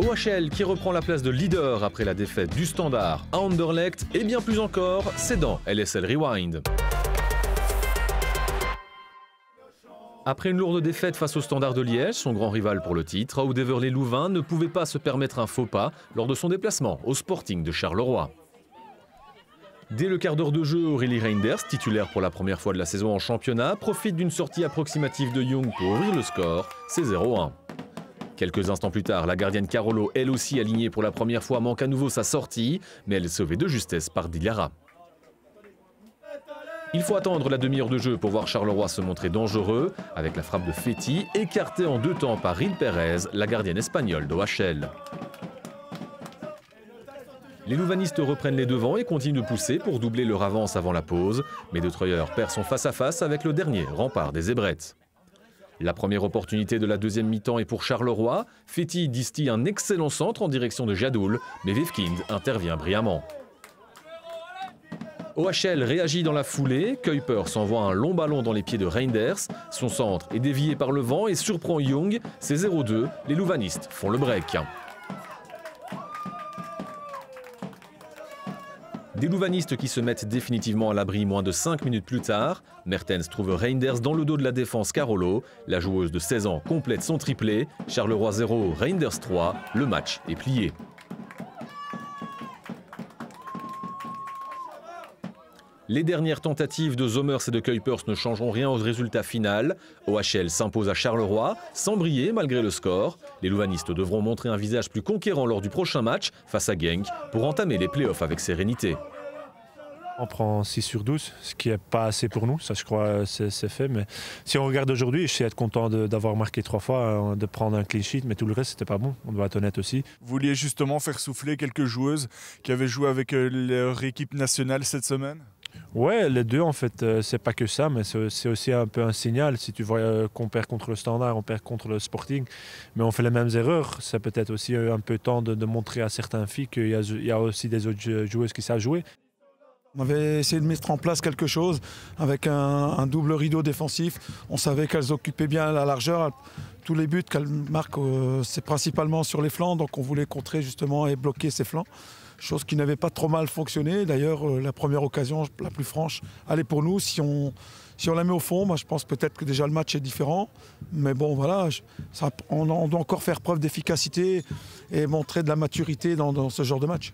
L'OHL qui reprend la place de leader après la défaite du Standard à Anderlecht et bien plus encore, c'est dans LSL Rewind. Après une lourde défaite face au Standard de Liège, son grand rival pour le titre, Oud-Everley Louvain ne pouvait pas se permettre un faux pas lors de son déplacement au Sporting de Charleroi. Dès le quart d'heure de jeu, Aurélie Reinders, titulaire pour la première fois de la saison en championnat, profite d'une sortie approximative de Young pour ouvrir le score, c'est 0-1. Quelques instants plus tard, la gardienne Carolo, elle aussi alignée pour la première fois, manque à nouveau sa sortie, mais elle est sauvée de justesse par Dilara. Il faut attendre la demi-heure de jeu pour voir Charleroi se montrer dangereux, avec la frappe de Fetti, écartée en 2 temps par Ril Pérez, la gardienne espagnole d'OHL. Les louvanistes reprennent les devants et continuent de pousser pour doubler leur avance avant la pause, mais De Troyer perd son face-à-face avec le dernier rempart des Zébrettes. La première opportunité de la deuxième mi-temps est pour Charleroi. Fetti distille un excellent centre en direction de Jadoul, mais Vivkind intervient brillamment. OHL réagit dans la foulée, Kuiper s'envoie un long ballon dans les pieds de Reinders, son centre est dévié par le vent et surprend Young, c'est 0-2, les louvanistes font le break. Des louvanistes qui se mettent définitivement à l'abri moins de 5 minutes plus tard. Mertens trouve Reinders dans le dos de la défense Carolo. La joueuse de 16 ans complète son triplé. Charleroi 0, Reinders 3. Le match est plié. Les dernières tentatives de Zommers et de Kuipers ne changeront rien au résultat final. OHL s'impose à Charleroi, sans briller malgré le score. Les louvanistes devront montrer un visage plus conquérant lors du prochain match face à Genk pour entamer les playoffs avec sérénité. On prend 6 sur 12, ce qui n'est pas assez pour nous, ça je crois c'est fait. Mais si on regarde aujourd'hui, je sais être content d'avoir marqué 3 fois, de prendre un clean sheet, mais tout le reste c'était pas bon, on doit être honnête aussi. Vous vouliez justement faire souffler quelques joueuses qui avaient joué avec leur équipe nationale cette semaine? Ouais, les deux en fait, c'est pas que ça, mais c'est aussi un peu un signal. Si tu vois qu'on perd contre le Standard, on perd contre le Sporting, mais on fait les mêmes erreurs, c'est peut-être aussi un peu temps de montrer à certaines filles qu'il y a aussi des autres joueuses qui savent jouer. On avait essayé de mettre en place quelque chose avec un double rideau défensif. On savait qu'elles occupaient bien la largeur. Tous les buts qu'elles marquent, c'est principalement sur les flancs, donc on voulait contrer justement et bloquer ces flancs. Chose qui n'avait pas trop mal fonctionné. D'ailleurs, la première occasion, la plus franche, elle est pour nous. Si on la met au fond, moi, je pense peut-être que déjà le match est différent. Mais bon, voilà, on doit encore faire preuve d'efficacité et montrer de la maturité dans ce genre de match.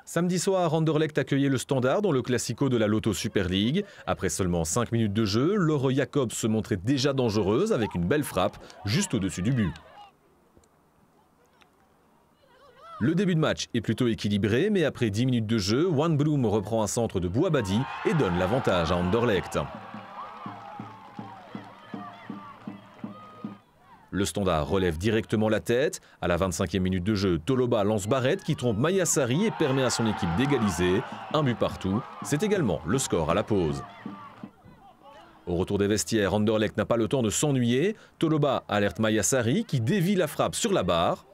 Samedi soir, Anderlecht accueillait le Standard dans le Classico de la Lotto Super League. Après seulement 5 minutes de jeu, Laure Jacobs se montrait déjà dangereuse avec une belle frappe juste au-dessus du but. Le début de match est plutôt équilibré, mais après 10 minutes de jeu, Wan Bloom reprend un centre de Bouabadi et donne l'avantage à Anderlecht. Le Standard relève directement la tête. À la 25e minute de jeu, Toloba lance Barrett qui trompe Maya Sari et permet à son équipe d'égaliser. Un but partout, c'est également le score à la pause. Au retour des vestiaires, Anderlecht n'a pas le temps de s'ennuyer. Toloba alerte Maya Sari qui dévie la frappe sur la barre.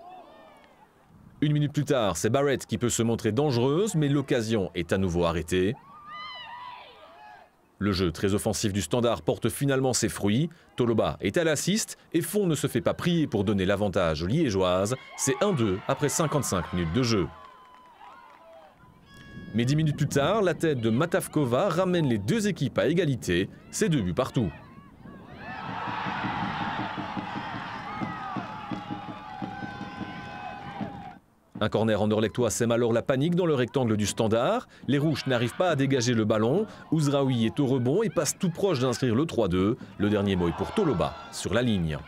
1 minute plus tard, c'est Barrett qui peut se montrer dangereuse, mais l'occasion est à nouveau arrêtée. Le jeu très offensif du Standard porte finalement ses fruits. Toloba est à l'assist et Font ne se fait pas prier pour donner l'avantage aux Liégeoises. C'est 1-2 après 55 minutes de jeu. Mais 10 minutes plus tard, la tête de Matavkova ramène les deux équipes à égalité. C'est 2 buts partout. Un corner anderlechtois sème alors la panique dans le rectangle du Standard. Les Rouges n'arrivent pas à dégager le ballon. Ouzraoui est au rebond et passe tout proche d'inscrire le 3-2. Le dernier mot est pour Toloba, sur la ligne.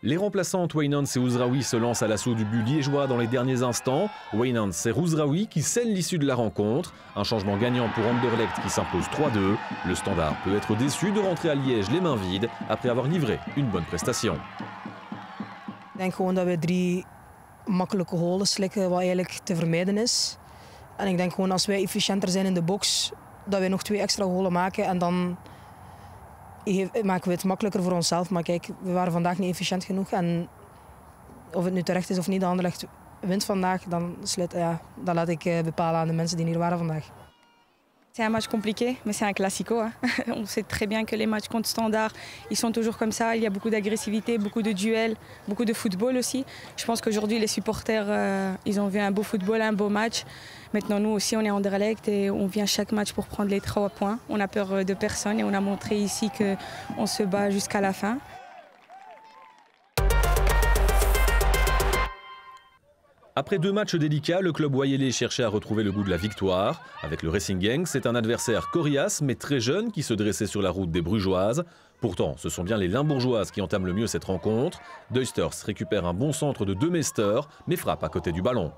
Les remplaçantes Waynans et Ouzraoui se lancent à l'assaut du but liégeois dans les derniers instants. Waynans et Ouzraoui qui scellent l'issue de la rencontre. Un changement gagnant pour Anderlecht qui s'impose 3-2. Le Standard peut être déçu de rentrer à Liège les mains vides après avoir livré une bonne prestation. Ik denk gewoon dat we 3 makkelijke golen slikken, wat eigenlijk te vermijden is. En ik denk gewoon als wij efficiënter zijn in de box, dat wij nog 2 extra golen maken en dan maken we het makkelijker voor onszelf. Maar kijk, we waren vandaag niet efficiënt genoeg en of het nu terecht is of niet, de Anderlecht wint vandaag, dan laat ik bepalen aan de mensen die hier waren vandaag. C'est un match compliqué, mais c'est un classico. Hein. On sait très bien que les matchs contre Standard, ils sont toujours comme ça. Il y a beaucoup d'agressivité, beaucoup de duels, beaucoup de football aussi. Je pense qu'aujourd'hui, les supporters, ils ont vu un beau football, un beau match. Maintenant, nous aussi, on est Anderlecht et on vient chaque match pour prendre les 3 points. On a peur de personne et on a montré ici qu'on se bat jusqu'à la fin. Après 2 matchs délicats, le club wayélé cherchait à retrouver le goût de la victoire. Avec le Racing Genk, c'est un adversaire coriace mais très jeune qui se dressait sur la route des Brugeoises. Pourtant, ce sont bien les Limbourgeoises qui entament le mieux cette rencontre. Duisters récupère un bon centre de De Meester, mais frappe à côté du ballon.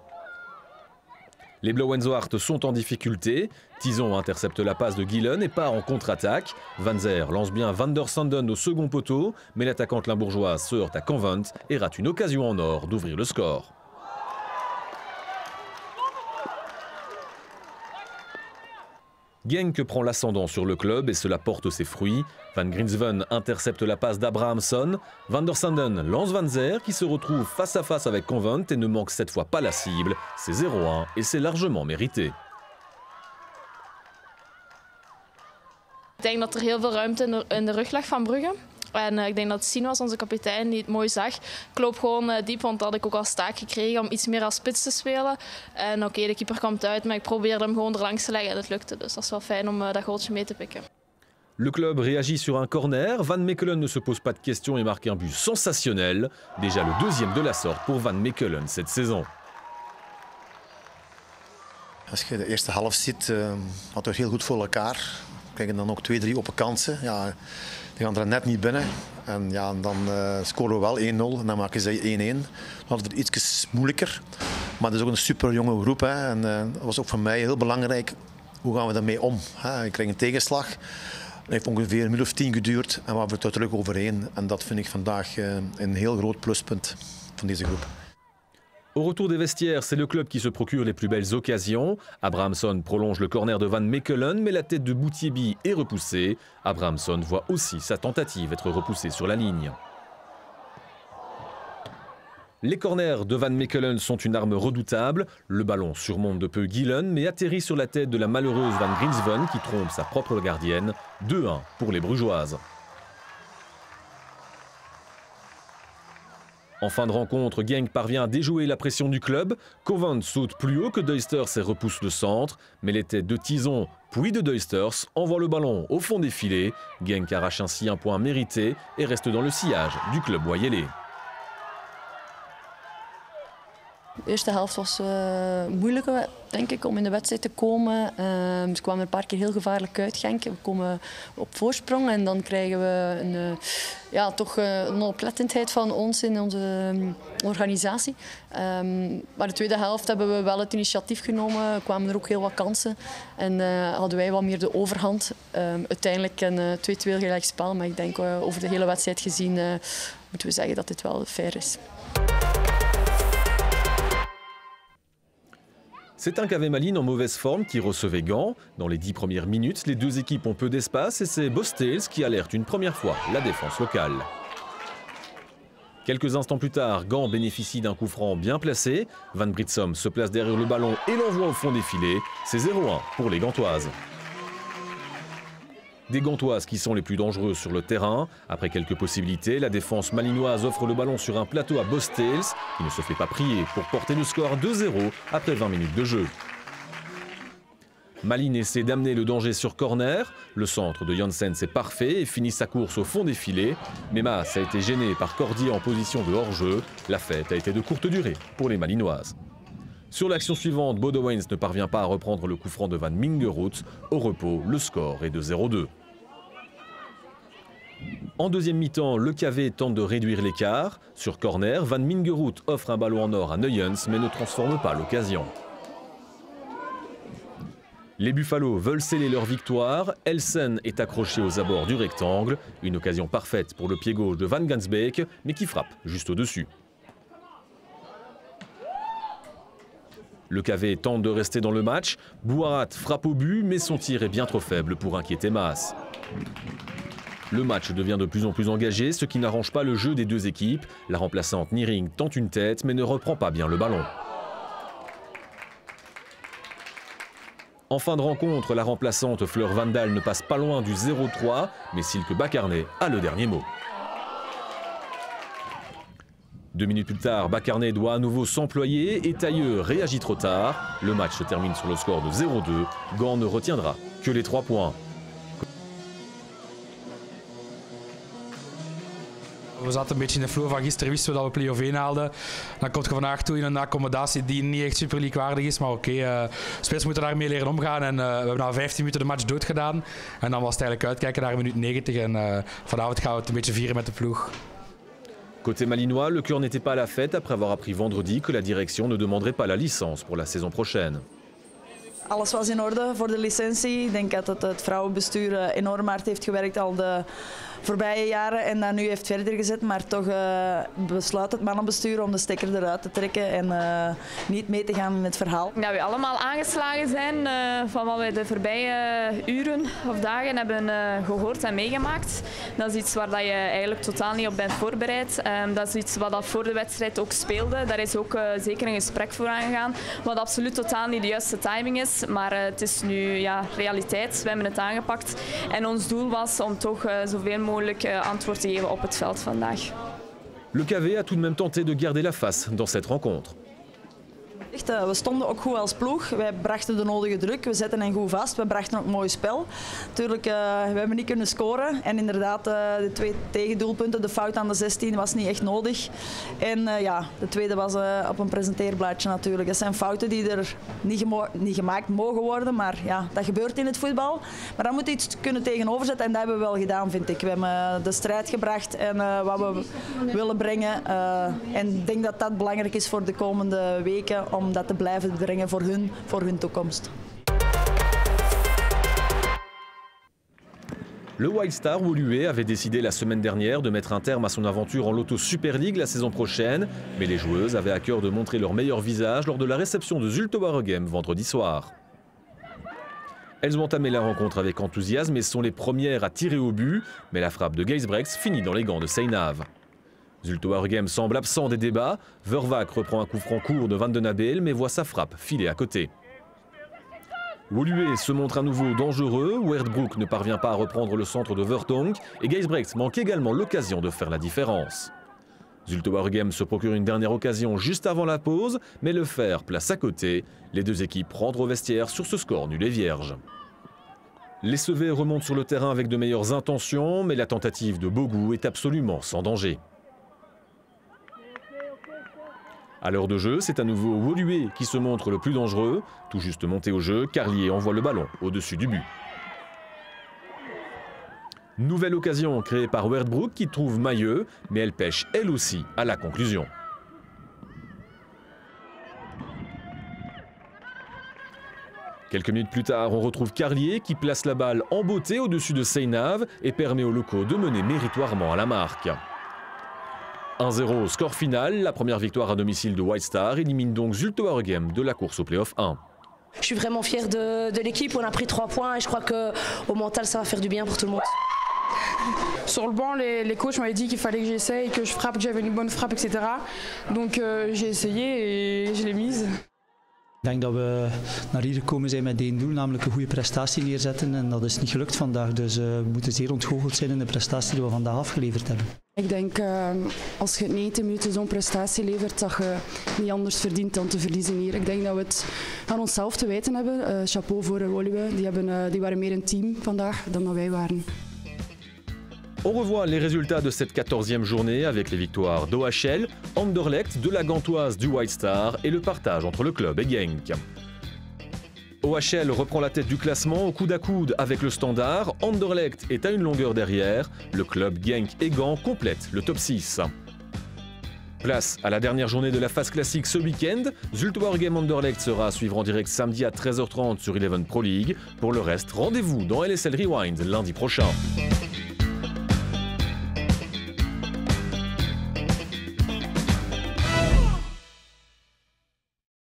Les Blauwenzwart sont en difficulté. Tison intercepte la passe de Gielen et part en contre-attaque. Van Zer lance bien Van der Sanden au second poteau, mais l'attaquante limbourgeoise se heurte à Convent et rate une occasion en or d'ouvrir le score. Genk prend l'ascendant sur le club et cela porte ses fruits. Van Grinsven intercepte la passe d'Abrahamson. Van der Sanden lance Van Zer qui se retrouve face à face avec Convent et ne manque cette fois pas la cible. C'est 0-1 et c'est largement mérité. Ik denk dat heel veel ruimte in de rug lag van Brugge. En ik denk dat Sinoas, onze kapitein, die het mooi zag. Ik loop gewoon diep, want dat had ik ook als taak gekregen om iets meer als spits te spelen. En oké, de keeper komt uit, maar ik probeerde hem gewoon erlangs te leggen en het lukte. Dus dat is wel fijn om dat goaltje mee te pikken. Le club réagit sur un corner. Van Mechelen ne se pose pas de questions et marque un but sensationnel. Déjà le 2e de la sorte pour Van Mechelen cette saison. Als je de eerste helft ziet, hadden we heel goed voor elkaar. We kregen dan ook 2-3 open kansen. Ja, die gaan er net niet binnen. En ja, dan scoren we wel 1-0 en dan maken ze 1-1. Dan hadden we het iets moeilijker. Maar het is ook een super jonge groep. Hè. En dat was ook voor mij heel belangrijk. Hoe gaan we daarmee om? Hè? Ik kreeg een tegenslag. Het heeft ongeveer een minuut of 10 geduurd en we hebben het er terug overheen. En dat vind ik vandaag een heel groot pluspunt van deze groep. Au retour des vestiaires, c'est le club qui se procure les plus belles occasions. Abrahamson prolonge le corner de Van Mechelen, mais la tête de Boutiebi est repoussée. Abrahamson voit aussi sa tentative être repoussée sur la ligne. Les corners de Van Mechelen sont une arme redoutable. Le ballon surmonte de peu Gielen, mais atterrit sur la tête de la malheureuse Van Grinsven qui trompe sa propre gardienne. 2-1 pour les Brugeoises. En fin de rencontre, Genk parvient à déjouer la pression du club. Convent saute plus haut que Duisters et repousse le centre. Mais les têtes de Tison puis de Duisters envoient le ballon au fond des filets. Genk arrache ainsi un point mérité et reste dans le sillage du club wayélé. De eerste helft was moeilijker, denk ik, om in de wedstrijd te komen. Ze kwamen een paar keer heel gevaarlijk uit, Genk. We komen op voorsprong en dan krijgen we toch een oplettendheid van ons in onze organisatie. Maar de tweede helft hebben we wel het initiatief genomen, kwamen er ook heel wat kansen. En hadden wij wat meer de overhand. Uiteindelijk een 2-2 gelijkspel, maar ik denk over de hele wedstrijd gezien moeten we zeggen dat dit wel fair is. C'est un KV Malines en mauvaise forme qui recevait Gand. Dans les 10 premières minutes, les deux équipes ont peu d'espace et c'est Bostales qui alerte une première fois la défense locale. Quelques instants plus tard, Gand bénéficie d'un coup franc bien placé. Van Britsom se place derrière le ballon et l'envoie au fond des filets. C'est 0-1 pour les Gantoises. Des Gantoises qui sont les plus dangereuses sur le terrain. Après quelques possibilités, la défense malinoise offre le ballon sur un plateau à Bostales, qui ne se fait pas prier pour porter le score 2-0 après 20 minutes de jeu. Malines essaie d'amener le danger sur corner. Le centre de Janssens est parfait et finit sa course au fond des filets. Mais Maas a été gêné par Cordier en position de hors-jeu. La fête a été de courte durée pour les Malinoises. Sur l'action suivante, Bodewens ne parvient pas à reprendre le coup franc de Van Mingerhout. Au repos, le score est de 0-2. En deuxième mi-temps, le KV tente de réduire l'écart. Sur corner, Van Mingerhout offre un ballon en or à Nuyens mais ne transforme pas l'occasion. Les Buffalo veulent sceller leur victoire. Elsen est accroché aux abords du rectangle. Une occasion parfaite pour le pied gauche de Van Gansbeek, mais qui frappe juste au-dessus. Le KV tente de rester dans le match. Bouarat frappe au but, mais son tir est bien trop faible pour inquiéter Maas. Le match devient de plus en plus engagé, ce qui n'arrange pas le jeu des deux équipes. La remplaçante Niering tente une tête, mais ne reprend pas bien le ballon. En fin de rencontre, la remplaçante Fleur Vandal ne passe pas loin du 0-3, mais Silke Bakarné a le dernier mot. 2 minutes plus tard, Bakarné doit à nouveau s'employer et Tailleux réagit trop tard. Le match se termine sur le score de 0-2. Gand ne retiendra que les 3 points. We zaten een beetje in de flow van gisteren, wisten we dat we play-off 1 haalden. Dan komt je vandaag toe in een accommodatie die niet echt Super League waardig is. Maar oké, spelers moeten daarmee leren omgaan. En we hebben na 15 minuten de match doodgedaan. En dan was het eigenlijk uitkijken naar minuut 90. En vanavond gaan we het een beetje vieren met de ploeg. Côté malinois, le cœur n'était pas à la fête après avoir appris vendredi que la direction ne demanderait pas la licence pour la saison prochaine. Alles was in orde voor de licentie. Ik denk dat het vrouwenbestuur enorm hard heeft gewerkt al de voorbije jaren en dat nu heeft verder gezet. Maar toch besluit het mannenbestuur om de stekker eruit te trekken en niet mee te gaan in het verhaal. Dat we allemaal aangeslagen zijn van wat we de voorbije uren of dagen hebben gehoord en meegemaakt. Dat is iets waar je eigenlijk totaal niet op bent voorbereid. Dat is iets wat voor de wedstrijd ook speelde. Daar is ook zeker een gesprek voor aangegaan. Wat absoluut totaal niet de juiste timing is. Maar het is nu realiteit. We hebben het aangepakt. En ons doel was om toch zoveel mogelijk antwoord te geven op het veld vandaag. Le KV a tout de même tenté de garder la face dans cette rencontre. We stonden ook goed als ploeg. Wij brachten de nodige druk. We zetten hen goed vast. We brachten ook mooi spel. Natuurlijk, we hebben niet kunnen scoren. En inderdaad, de 2 tegendoelpunten, de fout aan de 16 was niet echt nodig. En de tweede was op een presenteerblaadje natuurlijk. Dat zijn fouten die er niet gemaakt mogen worden. Maar ja, dat gebeurt in het voetbal. Maar daar moet je iets kunnen tegenoverzetten. En dat hebben we wel gedaan, vind ik. We hebben de strijd gebracht en wat we willen brengen. En ik denk dat dat belangrijk is voor de komende weken. Om dat te blijven brengen voor hun toekomst. Le White Star Woluwe avait décidé la semaine dernière de mettre un terme à son aventure en Lotto Super League la saison prochaine, mais les joueuses avaient à cœur de montrer leur meilleur visage lors de la réception de Zulte Waregem vendredi soir. Elles ont entamé la rencontre avec enthousiasme et sont les premières à tirer au but, mais la frappe de Geisbrechts finit dans les gants de Seinav. Zulte Waregem semble absent des débats. Vervaak reprend un coup franc court de Van den Abel, mais voit sa frappe filer à côté. Woluwe se montre à nouveau dangereux. Weerdbroek ne parvient pas à reprendre le centre de Vertonk et Geisbrechts manque également l'occasion de faire la différence. Zulte Waregem se procure une dernière occasion juste avant la pause, mais le fer place à côté. Les deux équipes rentrent au vestiaire sur ce score nul et vierge. Les Sevets remontent sur le terrain avec de meilleures intentions, mais la tentative de Bogu est absolument sans danger. À l'heure de jeu, c'est à nouveau Woluwe qui se montre le plus dangereux. Tout juste monté au jeu, Carlier envoie le ballon au-dessus du but. Nouvelle occasion créée par Weerdbroek qui trouve Mailleux, mais elle pêche elle aussi à la conclusion. Quelques minutes plus tard, on retrouve Carlier qui place la balle en beauté au-dessus de Seinav et permet aux locaux de mener méritoirement à la marque. 1-0, score final, la première victoire à domicile de White Star élimine donc Zulte Waregem de la course au play-off 1. Je suis vraiment fière de l'équipe, on a pris 3 points et je crois qu'au mental ça va faire du bien pour tout le monde. Sur le banc, les coachs m'avaient dit qu'il fallait que j'essaye, que je frappe, que j'avais une bonne frappe, etc. Donc j'ai essayé et je l'ai mise. Ik denk dat we naar hier gekomen zijn met één doel, namelijk een goede prestatie neerzetten. En dat is niet gelukt vandaag, dus we moeten zeer ontgoocheld zijn in de prestatie die we vandaag afgeleverd hebben. Ik denk als je het 90 minuten zo'n prestatie levert, dat je niet anders verdient dan te verliezen hier. Ik denk dat we het aan onszelf te wijten hebben. Chapeau voor Woluwe, die waren meer een team vandaag dan dat wij waren. On revoit les résultats de cette 14e journée avec les victoires d'OHL, Anderlecht, de la Gantoise du White Star et le partage entre le club et Genk. OHL reprend la tête du classement au coude à coude avec le Standard, Anderlecht est à une longueur derrière, le club Genk et Gand complètent le top 6. Place à la dernière journée de la phase classique ce week-end, Zulte Waregem Anderlecht sera à suivre en direct samedi à 13h30 sur Eleven Pro League. Pour le reste, rendez-vous dans LSL Rewind lundi prochain.